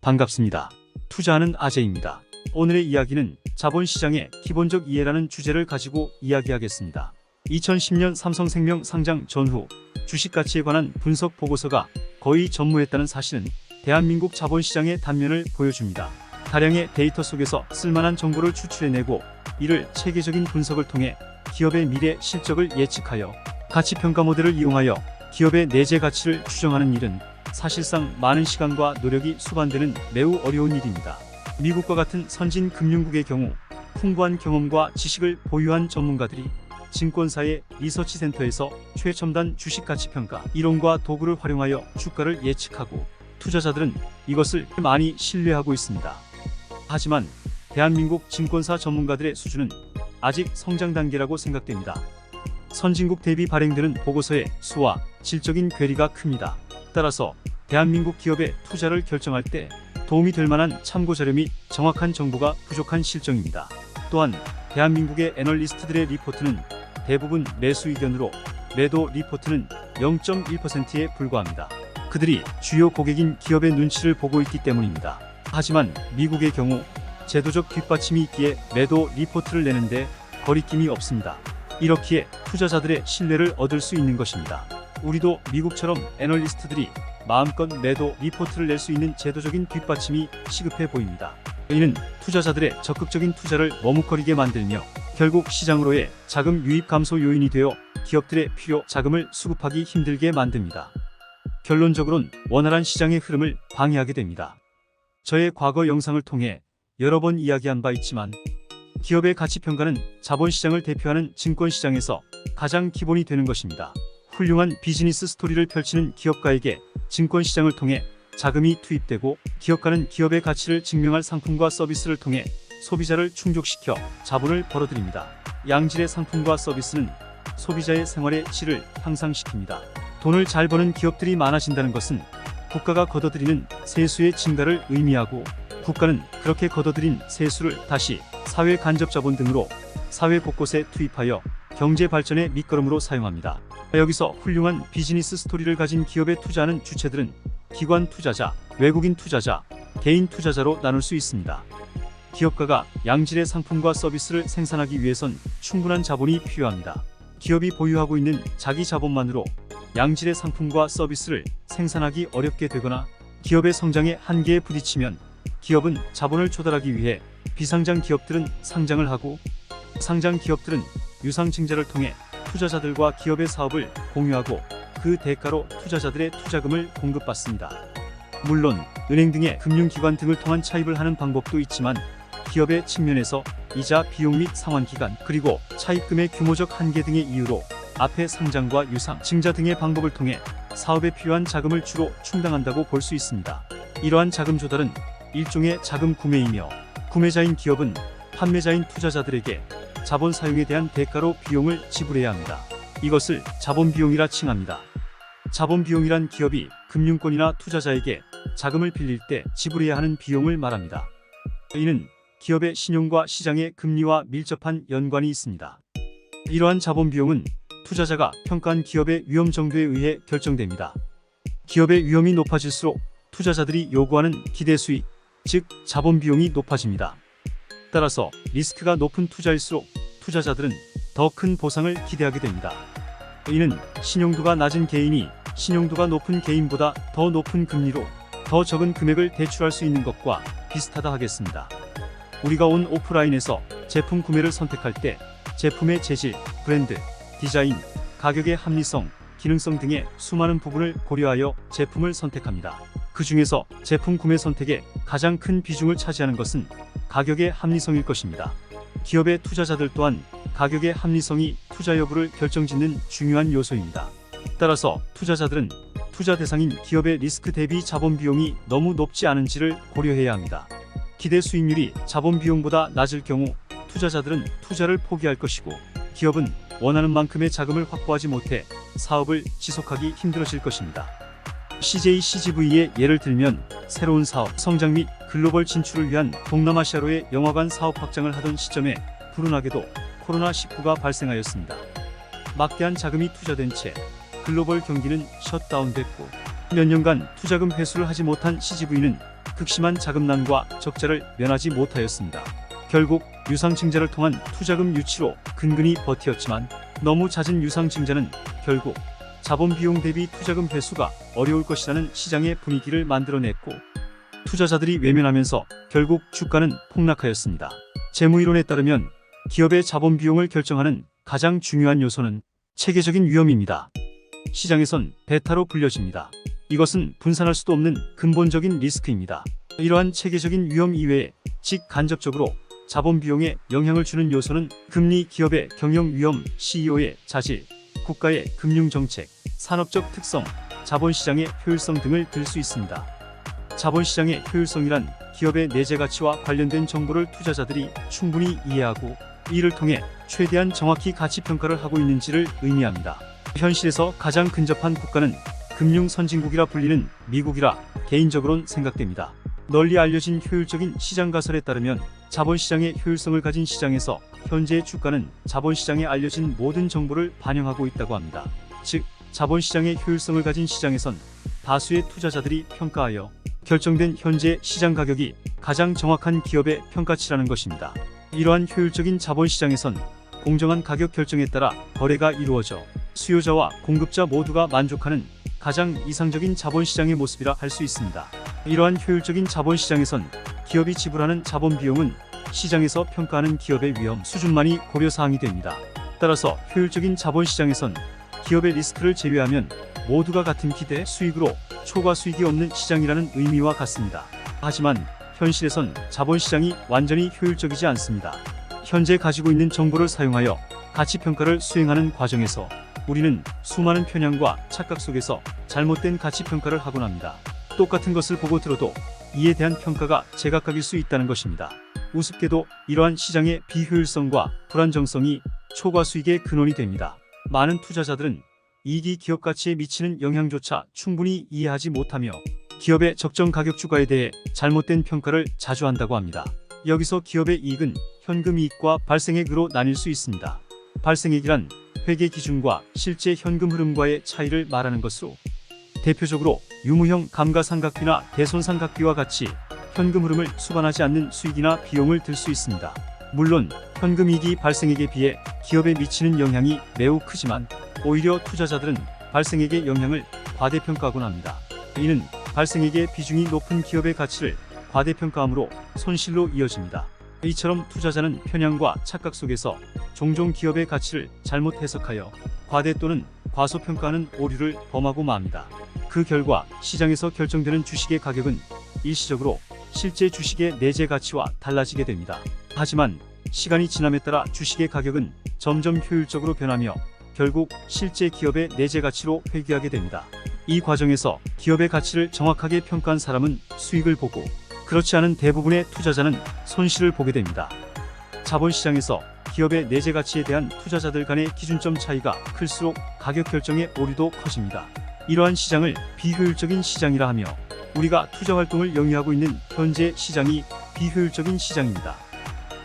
반갑습니다. 투자하는 아재입니다. 오늘의 이야기는 자본시장의 기본적 이해라는 주제를 가지고 이야기하겠습니다. 2010년 삼성생명 상장 전후 주식 가치에 관한 분석 보고서가 거의 전무했다는 사실은 대한민국 자본시장의 단면을 보여줍니다. 다량의 데이터 속에서 쓸만한 정보를 추출해내고 이를 체계적인 분석을 통해 기업의 미래 실적을 예측하여 가치평가 모델을 이용하여 기업의 내재 가치를 추정하는 일은 사실상 많은 시간과 노력이 수반되는 매우 어려운 일입니다. 미국과 같은 선진 금융국의 경우 풍부한 경험과 지식을 보유한 전문가들이 증권사의 리서치 센터에서 최첨단 주식 가치 평가 이론과 도구를 활용하여 주가를 예측하고 투자자들은 이것을 많이 신뢰하고 있습니다. 하지만 대한민국 증권사 전문가들의 수준은 아직 성장 단계라고 생각됩니다. 선진국 대비 발행되는 보고서의 수와 질적인 괴리가 큽니다. 따라서 대한민국 기업의 투자를 결정할 때 도움이 될 만한 참고자료 및 정확한 정보가 부족한 실정입니다. 또한 대한민국의 애널리스트들의 리포트는 대부분 매수 의견으로 매도 리포트는 0.1%에 불과합니다. 그들이 주요 고객인 기업의 눈치를 보고 있기 때문입니다. 하지만 미국의 경우 제도적 뒷받침이 있기에 매도 리포트를 내는데 거리낌이 없습니다. 이렇기에 투자자들의 신뢰를 얻을 수 있는 것입니다. 우리도 미국처럼 애널리스트들이 마음껏 매도 리포트를 낼 수 있는 제도적인 뒷받침이 시급해 보입니다. 이는 투자자들의 적극적인 투자를 머뭇거리게 만들며 결국 시장으로의 자금 유입 감소 요인이 되어 기업들의 필요 자금을 수급하기 힘들게 만듭니다. 결론적으로는 원활한 시장의 흐름을 방해하게 됩니다. 저의 과거 영상을 통해 여러 번 이야기한 바 있지만 기업의 가치평가는 자본시장을 대표하는 증권시장에서 가장 기본이 되는 것입니다. 훌륭한 비즈니스 스토리를 펼치는 기업가에게 증권시장을 통해 자금이 투입되고 기업가는 기업의 가치를 증명할 상품과 서비스를 통해 소비자를 충족시켜 자본을 벌어들입니다. 양질의 상품과 서비스는 소비자의 생활의 질을 향상시킵니다. 돈을 잘 버는 기업들이 많아진다는 것은 국가가 걷어들이는 세수의 증가를 의미하고 국가는 그렇게 걷어들인 세수를 다시 사회 간접 자본 등으로 사회 곳곳에 투입하여 경제 발전의 밑거름으로 사용합니다. 여기서 훌륭한 비즈니스 스토리를 가진 기업에 투자하는 주체들은 기관 투자자, 외국인 투자자, 개인 투자자로 나눌 수 있습니다. 기업가가 양질의 상품과 서비스를 생산하기 위해선 충분한 자본이 필요합니다. 기업이 보유하고 있는 자기 자본만으로 양질의 상품과 서비스를 생산하기 어렵게 되거나 기업의 성장의 한계에 부딪히면 기업은 자본을 조달하기 위해 비상장 기업들은 상장을 하고 상장 기업들은 유상증자를 통해 투자자들과 기업의 사업을 공유하고 그 대가로 투자자들의 투자금을 공급받습니다. 물론 은행 등의 금융기관 등을 통한 차입을 하는 방법도 있지만 기업의 측면에서 이자 비용 및 상환기간 그리고 차입금의 규모적 한계 등의 이유로 앞에 상장과 유상, 증자 등의 방법을 통해 사업에 필요한 자금을 주로 충당한다고 볼 수 있습니다. 이러한 자금 조달은 일종의 자금 구매이며 구매자인 기업은 판매자인 투자자들에게 자본 사용에 대한 대가로 비용을 지불해야 합니다. 이것을 자본 비용이라 칭합니다. 자본 비용이란 기업이 금융권이나 투자자에게 자금을 빌릴 때 지불해야 하는 비용을 말합니다. 이는 기업의 신용과 시장의 금리와 밀접한 연관이 있습니다. 이러한 자본 비용은 투자자가 평가한 기업의 위험 정도에 의해 결정됩니다. 기업의 위험이 높아질수록 투자자들이 요구하는 기대 수익, 즉 자본 비용이 높아집니다. 따라서 리스크가 높은 투자일수록 투자자들은 더 큰 보상을 기대하게 됩니다. 이는 신용도가 낮은 개인이 신용도가 높은 개인보다 더 높은 금리로 더 적은 금액을 대출할 수 있는 것과 비슷하다 하겠습니다. 우리가 온 오프라인에서 제품 구매를 선택할 때 제품의 재질, 브랜드, 디자인, 가격의 합리성, 기능성 등의 수많은 부분을 고려하여 제품을 선택합니다. 그 중에서 제품 구매 선택에 가장 큰 비중을 차지하는 것은 가격의 합리성일 것입니다. 기업의 투자자들 또한 가격의 합리성이 투자 여부를 결정짓는 중요한 요소입니다. 따라서 투자자들은 투자 대상인 기업의 리스크 대비 자본 비용이 너무 높지 않은지를 고려해야 합니다. 기대 수익률이 자본 비용보다 낮을 경우 투자자들은 투자를 포기할 것이고 기업은 원하는 만큼의 자금을 확보하지 못해 사업을 지속하기 힘들어질 것입니다. CJCGV의 예를 들면 새로운 사업, 성장 및 글로벌 진출을 위한 동남아시아로의 영화관 사업 확장을 하던 시점에 불운하게도 코로나19가 발생하였습니다. 막대한 자금이 투자된 채 글로벌 경기는 셧다운됐고 몇 년간 투자금 회수를 하지 못한 CGV는 극심한 자금난과 적자를 면하지 못하였습니다. 결국 유상증자를 통한 투자금 유치로 근근히 버티었지만 너무 잦은 유상증자는 결국 자본 비용 대비 투자금 회수가 어려울 것이라는 시장의 분위기를 만들어냈고 투자자들이 외면하면서 결국 주가는 폭락하였습니다. 재무이론에 따르면 기업의 자본 비용을 결정하는 가장 중요한 요소는 체계적인 위험입니다. 시장에선 베타로 불려집니다. 이것은 분산할 수도 없는 근본적인 리스크입니다. 이러한 체계적인 위험 이외에 직간접적으로 자본 비용에 영향을 주는 요소는 금리, 기업의 경영 위험, CEO의 자질, 국가의 금융정책, 산업적 특성, 자본시장의 효율성 등을 들 수 있습니다. 자본시장의 효율성이란 기업의 내재 가치와 관련된 정보를 투자자들이 충분히 이해하고 이를 통해 최대한 정확히 가치 평가를 하고 있는지를 의미합니다. 현실에서 가장 근접한 국가는 금융 선진국이라 불리는 미국이라 개인적으론 생각됩니다. 널리 알려진 효율적인 시장 가설에 따르면 자본시장의 효율성을 가진 시장에서 현재의 주가는 자본시장에 알려진 모든 정보를 반영하고 있다고 합니다. 즉, 자본시장의 효율성을 가진 시장에선 다수의 투자자들이 평가하여 결정된 현재 시장 가격이 가장 정확한 기업의 평가치라는 것입니다. 이러한 효율적인 자본시장에선 공정한 가격 결정에 따라 거래가 이루어져 수요자와 공급자 모두가 만족하는 가장 이상적인 자본시장의 모습이라 할 수 있습니다. 이러한 효율적인 자본시장에선 기업이 지불하는 자본 비용은 시장에서 평가하는 기업의 위험 수준만이 고려사항이 됩니다. 따라서 효율적인 자본시장에선 기업의 리스크를 제외하면 모두가 같은 기대 수익으로 초과 수익이 없는 시장이라는 의미와 같습니다. 하지만 현실에선 자본시장이 완전히 효율적이지 않습니다. 현재 가지고 있는 정보를 사용하여 가치평가를 수행하는 과정에서 우리는 수많은 편향과 착각 속에서 잘못된 가치평가를 하곤 합니다. 똑같은 것을 보고 들어도 이에 대한 평가가 제각각일 수 있다는 것입니다. 우습게도 이러한 시장의 비효율성과 불안정성이 초과 수익의 근원이 됩니다. 많은 투자자들은 이익이 기업 가치에 미치는 영향조차 충분히 이해하지 못하며 기업의 적정 가격 주가에 대해 잘못된 평가를 자주 한다고 합니다. 여기서 기업의 이익은 현금이익과 발생액으로 나뉠 수 있습니다. 발생액이란 회계 기준과 실제 현금 흐름과의 차이를 말하는 것으로 대표적으로 유무형 감가상각비나 대손상각비와 같이 현금 흐름을 수반하지 않는 수익이나 비용을 들 수 있습니다. 물론 현금이익이 발생액에 비해 기업에 미치는 영향이 매우 크지만 오히려 투자자들은 발생액의 영향을 과대평가하곤 합니다. 이는 발생액의 비중이 높은 기업의 가치를 과대평가함으로 손실로 이어집니다. 이처럼 투자자는 편향과 착각 속에서 종종 기업의 가치를 잘못 해석하여 과대 또는 과소평가하는 오류를 범하고 맙니다. 그 결과 시장에서 결정되는 주식의 가격은 일시적으로 실제 주식의 내재 가치와 달라지게 됩니다. 하지만 시간이 지남에 따라 주식의 가격은 점점 효율적으로 변하며 결국 실제 기업의 내재 가치로 회귀하게 됩니다. 이 과정에서 기업의 가치를 정확하게 평가한 사람은 수익을 보고 그렇지 않은 대부분의 투자자는 손실을 보게 됩니다. 자본시장에서 기업의 내재 가치에 대한 투자자들 간의 기준점 차이가 클수록 가격 결정의 오류도 커집니다. 이러한 시장을 비효율적인 시장이라 하며 우리가 투자 활동을 영위하고 있는 현재 시장이 비효율적인 시장입니다.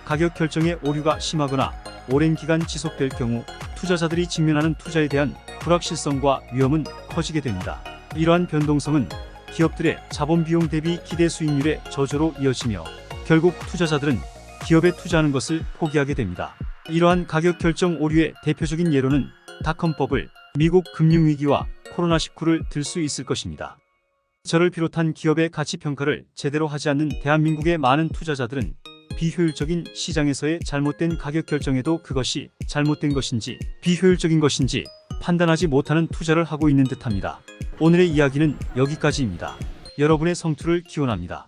가격 결정의 오류가 심하거나 오랜 기간 지속될 경우 투자자들이 직면하는 투자에 대한 불확실성과 위험은 커지게 됩니다. 이러한 변동성은 기업들의 자본 비용 대비 기대 수익률의 저조로 이어지며 결국 투자자들은 기업에 투자하는 것을 포기하게 됩니다. 이러한 가격 결정 오류의 대표적인 예로는 닷컴버블, 미국 금융위기와 코로나19를 들 수 있을 것입니다. 저를 비롯한 기업의 가치 평가를 제대로 하지 않는 대한민국의 많은 투자자들은 비효율적인 시장에서의 잘못된 가격 결정에도 그것이 잘못된 것인지 비효율적인 것인지 판단하지 못하는 투자를 하고 있는 듯합니다. 오늘의 이야기는 여기까지입니다. 여러분의 성투를 기원합니다.